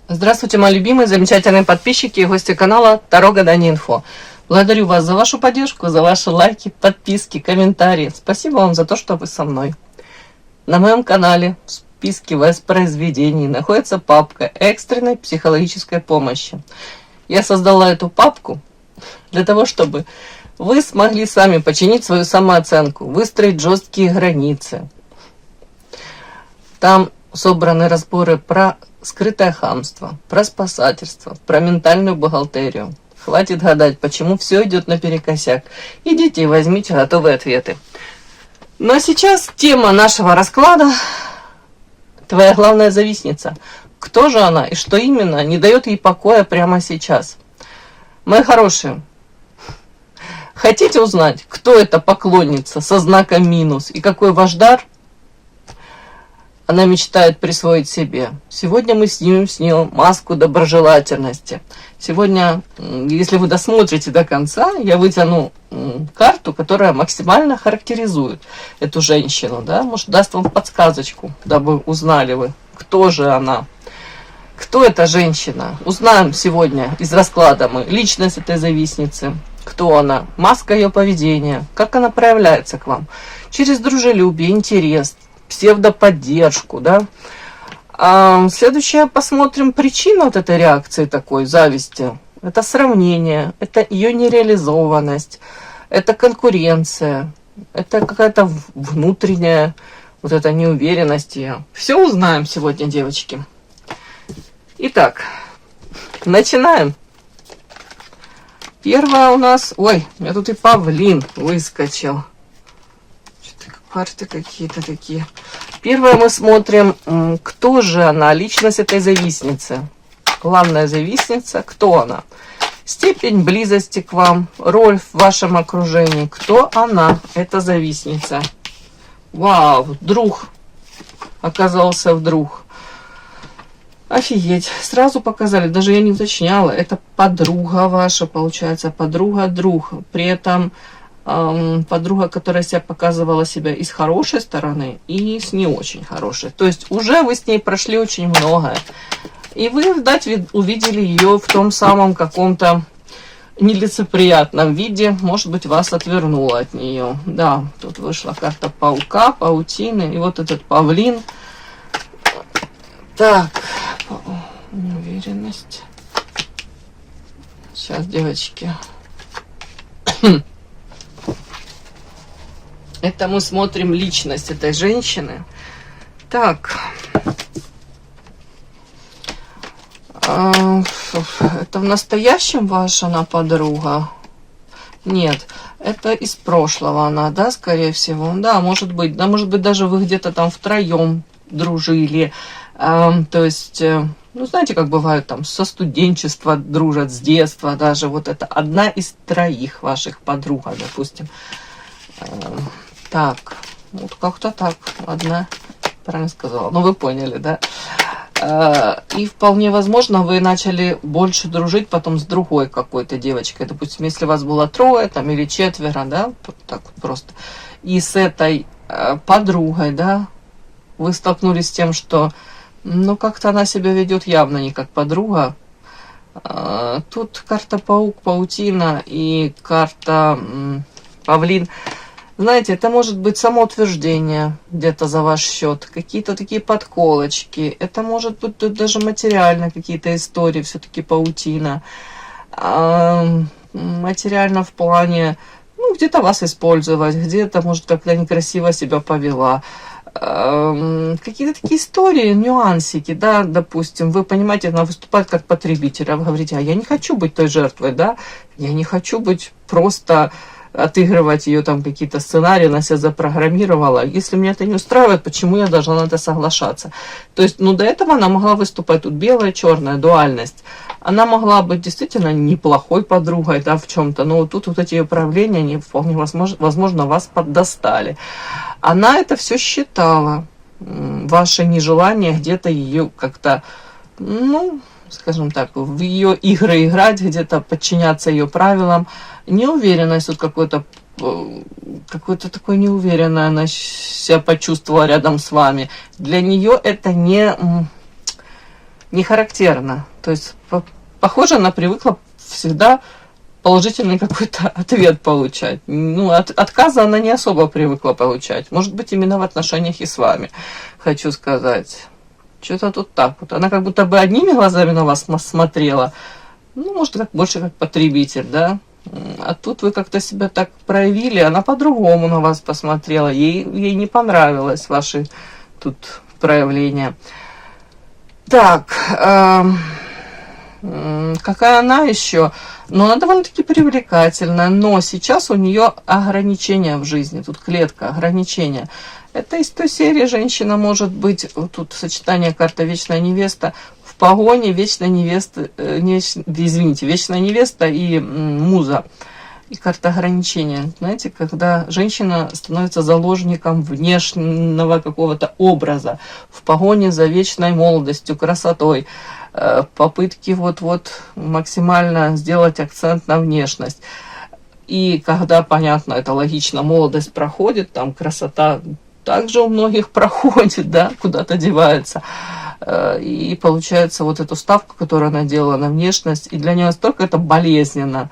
Здравствуйте, мои любимые, замечательные подписчики и гости канала Таро Гадание Инфо. Благодарю вас за вашу поддержку, за ваши лайки, подписки, комментарии. Спасибо вам за то, что вы со мной. На моем канале в списке воспроизведений находится папка экстренной психологической помощи. Я создала эту папку для того, чтобы вы смогли сами починить свою самооценку, выстроить жесткие границы. Там собраны разборы про скрытое хамство, про спасательство, про ментальную бухгалтерию. Хватит гадать, почему все идет наперекосяк. Идите и возьмите готовые ответы. Но сейчас тема нашего расклада – твоя главная завистница. Кто же она и что именно не дает ей покоя прямо сейчас? Мои хорошие, хотите узнать, кто эта поклонница со знаком минус и какой ваш дар она мечтает присвоить себе? Сегодня мы снимем с нее маску доброжелательности. Сегодня, если вы досмотрите до конца, я вытяну карту, которая максимально характеризует эту женщину, да, может, даст вам подсказочку, дабы узнали вы, кто же она. Кто эта женщина? Узнаем сегодня из расклада мы личность этой завистницы. Кто она? Маска ее поведения. Как она проявляется к вам? Через дружелюбие, интерес, псевдоподдержку, да. Следующее посмотрим причину вот этой реакции такой зависти. Это сравнение, это ее нереализованность, это конкуренция, это какая-то внутренняя вот эта неуверенность ее. Все узнаем сегодня, девочки. Итак, начинаем. Первая у нас... Ой, у меня тут и павлин выскочил. Что-то карты какие-то такие. Первое мы смотрим, кто же она, личность этой завистницы. Главная завистница, кто она? Степень близости к вам, роль в вашем окружении. Кто она, эта завистница? Вау, друг. Оказался вдруг. Офигеть, сразу показали, даже я не уточняла, это подруга ваша, получается, подруга-друг. При этом подруга, которая себя показывала себя и с хорошей стороны, и с не очень хорошей. То есть уже вы с ней прошли очень многое. И вы, видать, увидели ее в том самом каком-то нелицеприятном виде, может быть, вас отвернуло от нее. Да, тут вышла карта паука, паутины, и вот этот павлин. Так, неуверенность. Сейчас, девочки. Это мы смотрим личность этой женщины. Так. Это в настоящем ваша она подруга? Нет, это из прошлого она, да, скорее всего. Да, может быть. Да, может быть, даже вы где-то там втроем дружили. То есть, ну, знаете, как бывает, там, со студенчества дружат, с детства даже. Вот это одна из троих ваших подруг, допустим. Так, вот как-то так, одна, правильно сказала. Ну, вы поняли, да? И вполне возможно, вы начали больше дружить потом с другой какой-то девочкой. Допустим, если вас было трое там, или четверо, да, вот так вот просто. И с этой подругой, да, вы столкнулись с тем, что, ну, как-то она себя ведет явно не как подруга. Тут карта паук, паутина и карта павлин. Знаете, это может быть самоутверждение где-то за ваш счет, какие-то такие подколочки. Это может быть тут даже материально какие-то истории, все-таки паутина. Материально в плане, ну, где-то вас использовать, где-то, может, как-то некрасиво себя повела. Какие-то такие истории, нюансики, да, допустим, вы понимаете, она выступает как потребитель, а вы говорите, а я не хочу быть той жертвой, да, я не хочу быть просто отыгрывать ее там какие-то сценарии, она себя запрограммировала. Если меня это не устраивает, почему я должна на это соглашаться? То есть, ну, до этого она могла выступать, тут белая, черная, дуальность. Она могла быть действительно неплохой подругой, да, в чем-то, но тут вот эти ее проявления, они вполне возможно, вас поддостали. Она это все считала, ваше нежелание где-то ее как-то, ну, скажем так, в ее игры играть, где-то подчиняться ее правилам. Неуверенность, вот какой-то такой неуверенной она себя почувствовала рядом с вами. Для нее это не не характерно. То есть, похоже, она привыкла всегда положительный какой-то ответ получать. Ну, отказа она не особо привыкла получать. Может быть, именно в отношениях и с вами, хочу сказать. Что-то тут так вот. Она как будто бы одними глазами на вас смотрела. Ну, может, как больше как потребитель, да? А тут вы как-то себя так проявили, она по-другому на вас посмотрела. Ей не понравилось ваши тут проявления. Так, какая она еще? Ну, она довольно-таки привлекательная, но сейчас у нее ограничения в жизни. Тут клетка, ограничения. Это из той серии женщина может быть, тут сочетание карта Вечная Невеста, в погоне Вечная Невеста, Вечная Невеста и Муза. И карта ограничения. Знаете, когда женщина становится заложником внешнего какого-то образа, в погоне за вечной молодостью, красотой, попытки вот-вот максимально сделать акцент на внешность. И когда, понятно, это логично, молодость проходит, там красота также у многих проходит, да, куда-то девается. И получается вот эту ставку, которую она делала на внешность, и для нее настолько это болезненно.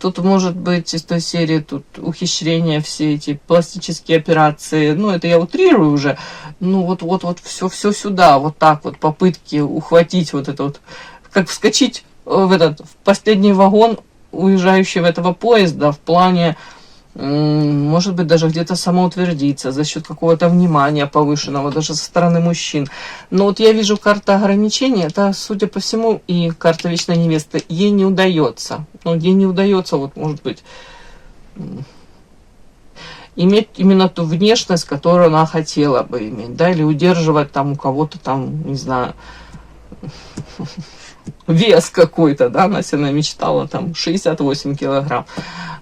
Тут может быть из той серии тут ухищрения, все эти пластические операции. Ну, это я утрирую уже. Ну, вот все сюда, вот так вот, попытки ухватить вот это вот, как вскочить в последний вагон уезжающего этого поезда в плане, может быть, даже где-то самоутвердиться за счет какого-то внимания повышенного, даже со стороны мужчин. Но вот я вижу карта ограничений, это, судя по всему, и карта Вечной Невесты, ей не удается. Ну, ей не удается, вот, может быть, иметь именно ту внешность, которую она хотела бы иметь, да, или удерживать там у кого-то там, не знаю, вес какой-то, да, она себе мечтала там 68 килограмм.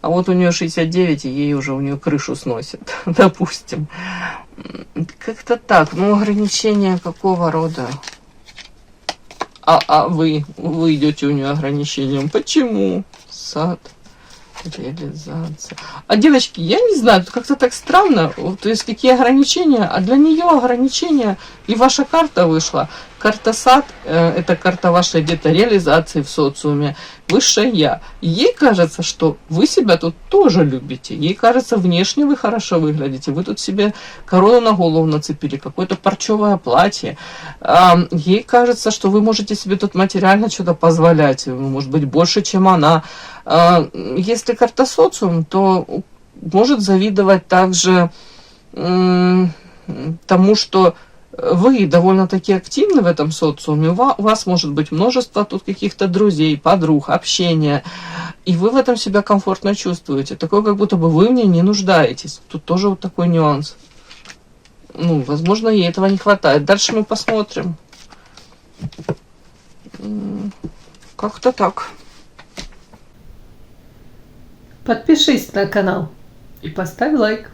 А вот у нее 69, и ей уже у нее крышу сносит, допустим. Как-то так. Ну, ограничения какого рода? А вы идете у нее ограничением. Почему? Сад, реализация. А девочки, я не знаю, как-то так странно. То есть какие ограничения? А для нее ограничения, и ваша карта вышла. Карта сад, это карта вашей где-то реализации в социуме, высшее я. Ей кажется, что вы себя тут тоже любите. Ей кажется, внешне вы хорошо выглядите. Вы тут себе корону на голову нацепили, какое-то парчевое платье. Ей кажется, что вы можете себе тут материально что-то позволять. Может быть, больше, чем она. Если карта социум, то может завидовать также тому, что вы довольно-таки активны в этом социуме, у вас может быть множество тут каких-то друзей, подруг, общения, и вы в этом себя комфортно чувствуете. Такое, как будто бы вы в ней не нуждаетесь. Тут тоже вот такой нюанс. Ну, возможно, ей этого не хватает. Дальше мы посмотрим. Как-то так. Подпишись на канал и поставь лайк.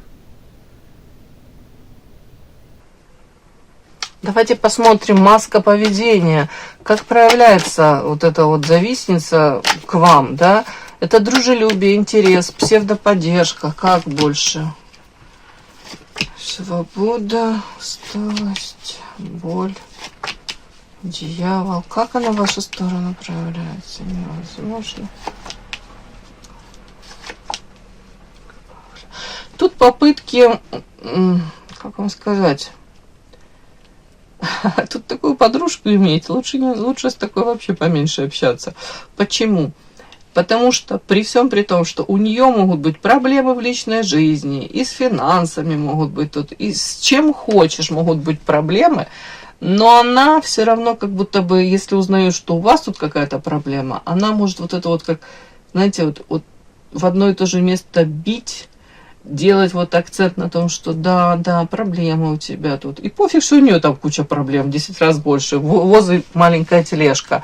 Давайте посмотрим маска поведения. Как проявляется вот эта вот завистница к вам, да? Это дружелюбие, интерес, псевдоподдержка. Как больше? Свобода, усталость, боль, дьявол. Как она в вашу сторону проявляется? Невозможно. Тут попытки, как вам сказать... Тут такую подружку иметь, лучше с такой вообще поменьше общаться. Почему? Потому что при всем при том, что у нее могут быть проблемы в личной жизни, и с финансами могут быть тут, и с чем хочешь могут быть проблемы, но она все равно как будто бы, если узнает, что у вас тут какая-то проблема, она может вот это вот как, знаете, вот в одно и то же место бить, делать вот акцент на том, что да, проблемы у тебя тут. И пофиг, что у нее там куча проблем, 10 раз больше. Возле маленькая тележка.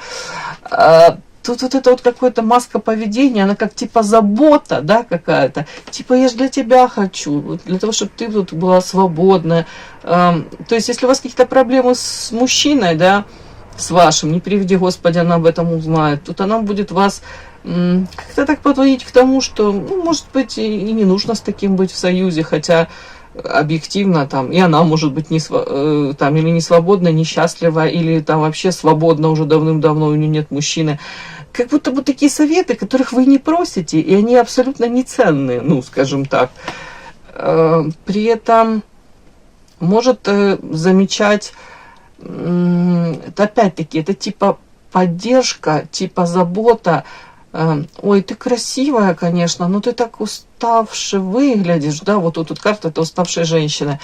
Тут вот это вот какая-то маска поведения, она как типа забота, да, какая-то. Типа я же для тебя хочу, для того, чтобы ты тут была свободная. То есть, если у вас какие-то проблемы с мужчиной, да, с вашим, не приведи Господи, она об этом узнает, тут она будет вас как-то так подводить к тому, что, ну, может быть, и не нужно с таким быть в союзе, хотя объективно там, и она может быть там или не свободна, несчастлива, или там вообще свободна уже давным-давно, у нее нет мужчины. Как будто бы такие советы, которых вы не просите, и они абсолютно не ценные, ну, скажем так. При этом может замечать, это опять-таки, это типа поддержка, типа забота. Ой, ты красивая, конечно, но ты так уставше выглядишь, да, вот тут карта, это уставшая женщина.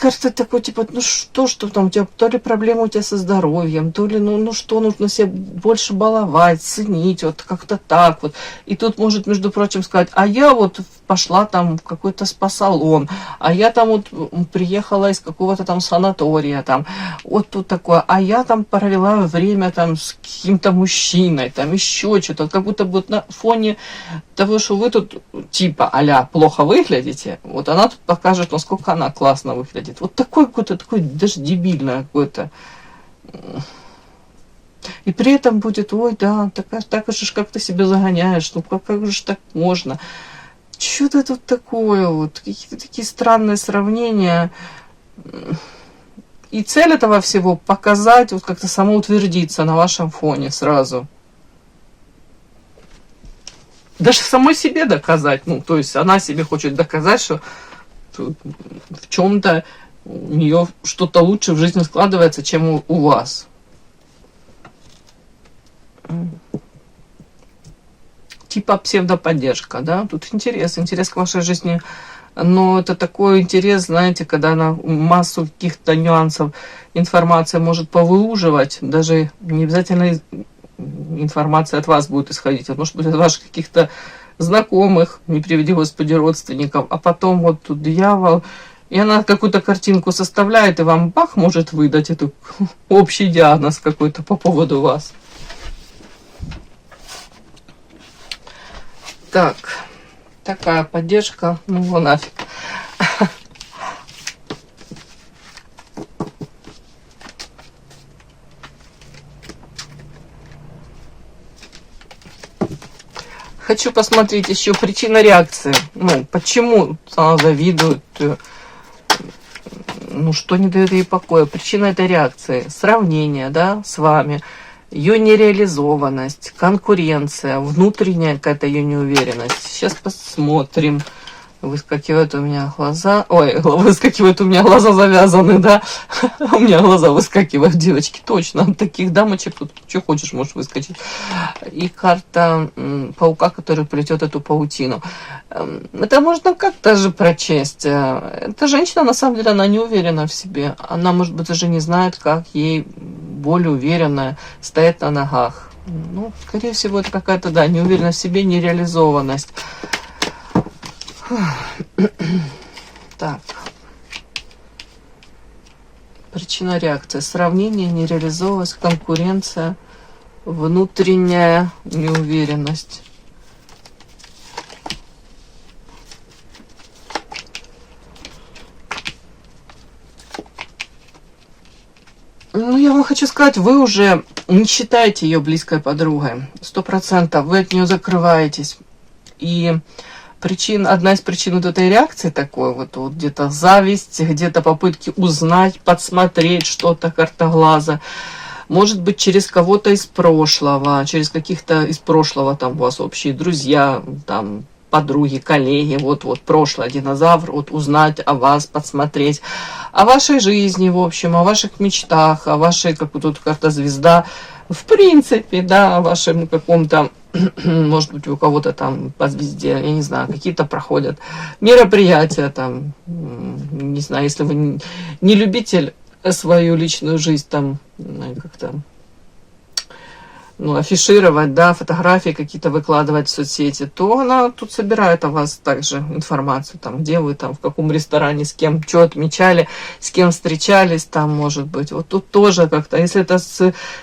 Карта такой, типа, ну что там у тебя, то ли проблема у тебя со здоровьем, то ли, ну что, нужно себя больше баловать, ценить, вот как-то так вот. И тут может, между прочим, сказать, а я вот пошла там в какой-то спа-салон, а я там вот приехала из какого-то там санатория, там, вот тут такое, а я там провела время там с каким-то мужчиной, там еще что-то, как будто бы на фоне того, что вы тут типа а-ля плохо выглядите, вот она тут покажет, насколько она классно выглядит. Вот такой какой-то, такой даже дебильный какой-то. И при этом будет, ой, да, так же как ты себя загоняешь, ну как же так можно? Что-то тут такое вот, какие-то такие странные сравнения. И цель этого всего показать, вот как-то самоутвердиться на вашем фоне сразу. Даже самой себе доказать, ну, то есть она себе хочет доказать, что в чем-то у нее что-то лучше в жизни складывается, чем у вас. Типа псевдоподдержка, да? Тут интерес к вашей жизни, но это такой интерес, знаете, когда на массу каких-то нюансов информация может повыуживать, даже не обязательно информация от вас будет исходить, а может быть от ваших каких-то знакомых, не приведи Господи, родственников, а потом вот тут дьявол, и она какую-то картинку составляет, и вам бах может выдать эту общий диагноз какой-то по поводу вас. Так, такая поддержка, ну его нафиг. Хочу посмотреть еще причина реакции. Ну, почему она завидует, ну, что не дает ей покоя. Причина этой реакции. Сравнение, да, с вами. Ее нереализованность, конкуренция, внутренняя какая-то ее неуверенность. Сейчас посмотрим. Выскакивают у меня глаза. Ой, выскакивают у меня глаза завязаны, да. У меня глаза выскакивают, девочки. Точно, от таких дамочек тут что хочешь можешь выскочить. И карта паука, который плетет эту паутину. Это можно как-то же прочесть. Эта женщина, на самом деле, она не уверена в себе. Она, может быть, даже не знает, как ей более уверенно стоять на ногах. Ну, скорее всего, это какая-то, да, неуверенность в себе, нереализованность. Так. Причина реакции. Сравнение, нереализованность, конкуренция, внутренняя неуверенность. Ну, я вам хочу сказать, вы уже не считаете ее близкой подругой. 100%. Вы от нее закрываетесь. И одна из причин вот этой реакции такой, вот где-то зависть, где-то попытки узнать, подсмотреть что-то, карта глаза. Может быть, через кого-то из прошлого, через каких-то из прошлого, там у вас общие друзья, там подруги, коллеги, вот прошлое, динозавр, вот узнать о вас, подсмотреть, о вашей жизни, в общем, о ваших мечтах, о вашей, как вот тут карта звезда, в принципе, да, о вашем каком-то, может быть, у кого-то там по звезде, я не знаю, какие-то проходят мероприятия там, не знаю, если вы не любитель свою личную жизнь там как-то, ну, афишировать, да, фотографии какие-то выкладывать в соцсети, то она тут собирает о вас также информацию, там, где вы, там, в каком ресторане, с кем, что отмечали, с кем встречались, там, может быть, вот тут тоже как-то, если это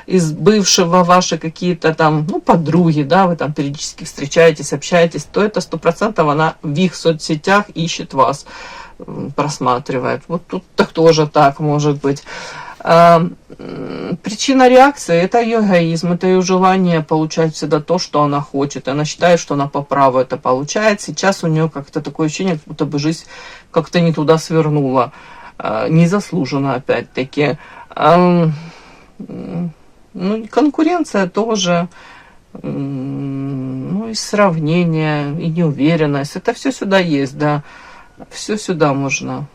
из бывшего ваши какие-то там, ну, подруги, да, вы там периодически встречаетесь, общаетесь, то это 100% она в их соцсетях ищет вас, просматривает. Вот тут так тоже так может быть. Причина реакции – это ее эгоизм, это ее желание получать всегда то, что она хочет. Она считает, что она по праву это получает. Сейчас у нее как-то такое ощущение, как будто бы жизнь как-то не туда свернула. Незаслуженно, опять-таки. Ну, конкуренция тоже, ну, и сравнение, и неуверенность. Это все сюда есть, да. Все сюда можно.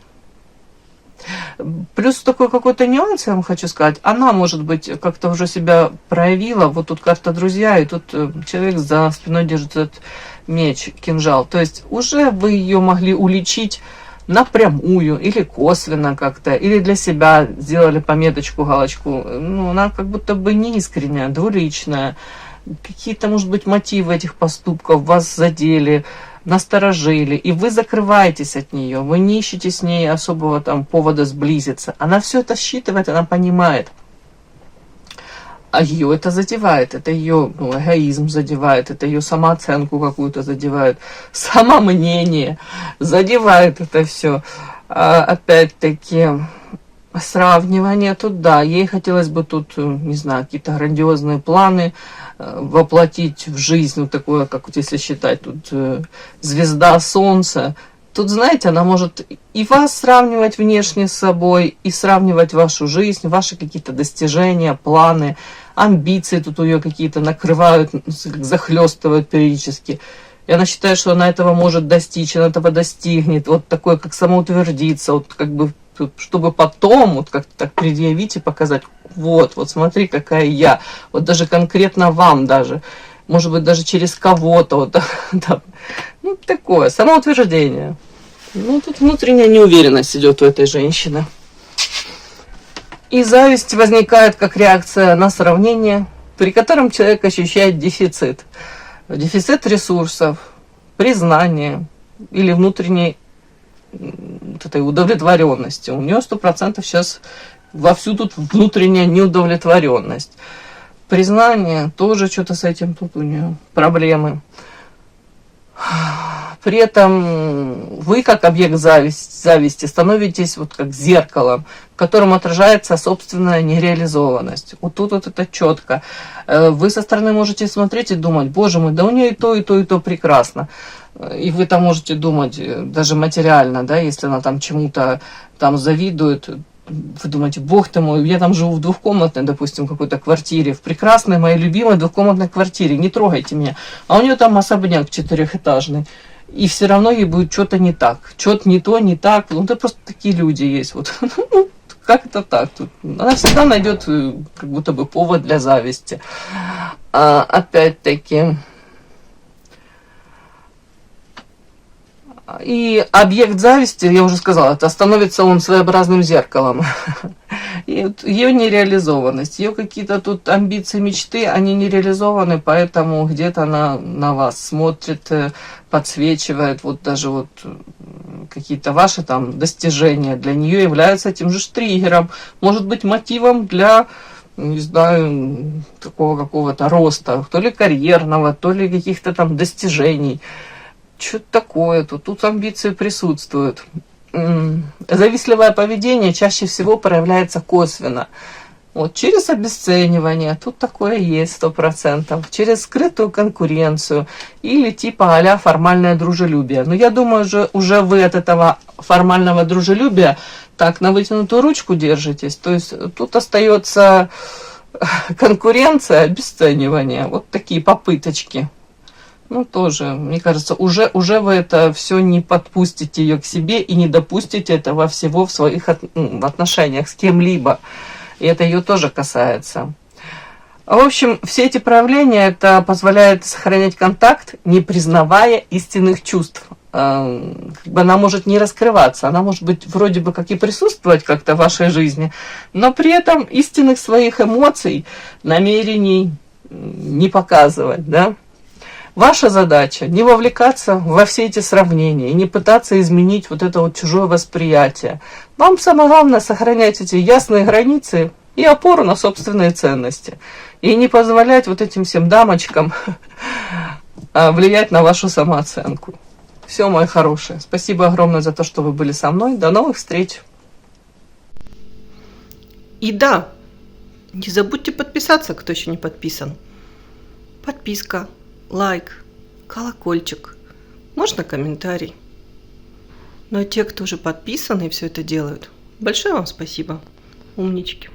Плюс такой какой-то нюанс, я вам хочу сказать. Она, может быть, как-то уже себя проявила. Вот тут карта друзья, и тут человек за спиной держит этот меч, кинжал. То есть уже вы ее могли уличить напрямую или косвенно как-то, или для себя сделали пометочку, галочку. Ну, она как будто бы неискренняя, двуличная. Какие-то, может быть, мотивы этих поступков вас задели, насторожили, и вы закрываетесь от нее, вы не ищете с ней особого там повода сблизиться. Она все это считывает, она понимает. А ее это задевает, это ее эгоизм задевает, это ее самооценку какую-то задевает, самомнение задевает это все. Опять-таки, сравнивание тут, да, ей хотелось бы тут, не знаю, какие-то грандиозные планы воплотить в жизнь, вот такое, как вот если считать, тут звезда солнца. Тут, знаете, она может и вас сравнивать внешне с собой, и сравнивать вашу жизнь, ваши какие-то достижения, планы, амбиции тут у нее какие-то накрывают, захлестывают периодически. И она считает, что она этого может достичь, она этого достигнет, вот такое, как самоутвердиться, вот как бы, чтобы потом вот как-то так предъявить и показать, вот смотри, какая я, вот даже конкретно вам даже, может быть, даже через кого-то, вот, да, ну, такое, самоутверждение. Ну, тут внутренняя неуверенность идет у этой женщины. И зависть возникает как реакция на сравнение, при котором человек ощущает дефицит. Дефицит ресурсов, признания или внутренней вот этой удовлетворенности. У нее 100% сейчас вовсю тут внутренняя неудовлетворенность. Признание тоже что-то с этим тут у нее проблемы. При этом вы, как объект зависти, становитесь вот как зеркалом, в котором отражается собственная нереализованность. Вот тут вот это четко. Вы со стороны можете смотреть и думать, боже мой, да у нее и то, и то, и то прекрасно. И вы там можете думать, даже материально, да, если она там чему-то там завидует, вы думаете, бог ты мой, я там живу в двухкомнатной, допустим, какой-то квартире, в прекрасной моей любимой двухкомнатной квартире, не трогайте меня. А у нее там особняк 4-этажный. И все равно ей будет что-то не так. Что-то не то, не так. Ну, это просто такие люди есть. Вот. Как это так? Тут она всегда найдет как будто бы повод для зависти. Опять-таки. И объект зависти, я уже сказала, это становится он своеобразным зеркалом. И вот ее нереализованность, ее какие-то тут амбиции, мечты, они не реализованы, поэтому где-то она на вас смотрит, подсвечивает, вот даже вот какие-то ваши там достижения для нее являются тем же триггером, может быть мотивом для, не знаю, такого какого-то роста, то ли карьерного, то ли каких-то там достижений. Что-то такое, тут амбиции присутствуют. Завистливое поведение чаще всего проявляется косвенно. Вот, через обесценивание, тут такое есть 100%. Через скрытую конкуренцию или типа а-ля формальное дружелюбие. Но я думаю, уже вы от этого формального дружелюбия так на вытянутую ручку держитесь. То есть тут остается конкуренция, обесценивание. Вот такие попыточки. Ну, тоже, мне кажется, уже вы это все не подпустите ее к себе и не допустите этого всего в своих отношениях с кем-либо. И это ее тоже касается. В общем, все эти проявления, это позволяет сохранять контакт, не признавая истинных чувств. Как бы она может не раскрываться, она может быть вроде бы как и присутствовать как-то в вашей жизни, но при этом истинных своих эмоций, намерений не показывать, да? Ваша задача не вовлекаться во все эти сравнения и не пытаться изменить вот это вот чужое восприятие. Вам самое главное сохранять эти ясные границы и опору на собственные ценности. И не позволять вот этим всем дамочкам влиять на вашу самооценку. Все, мои хорошие. Спасибо огромное за то, что вы были со мной. До новых встреч. И да, Не забудьте подписаться, кто еще не подписан. Подписка, лайк, колокольчик, можно комментарий. Ну а те, кто уже подписаны и все это делают, большое вам спасибо. Умнички.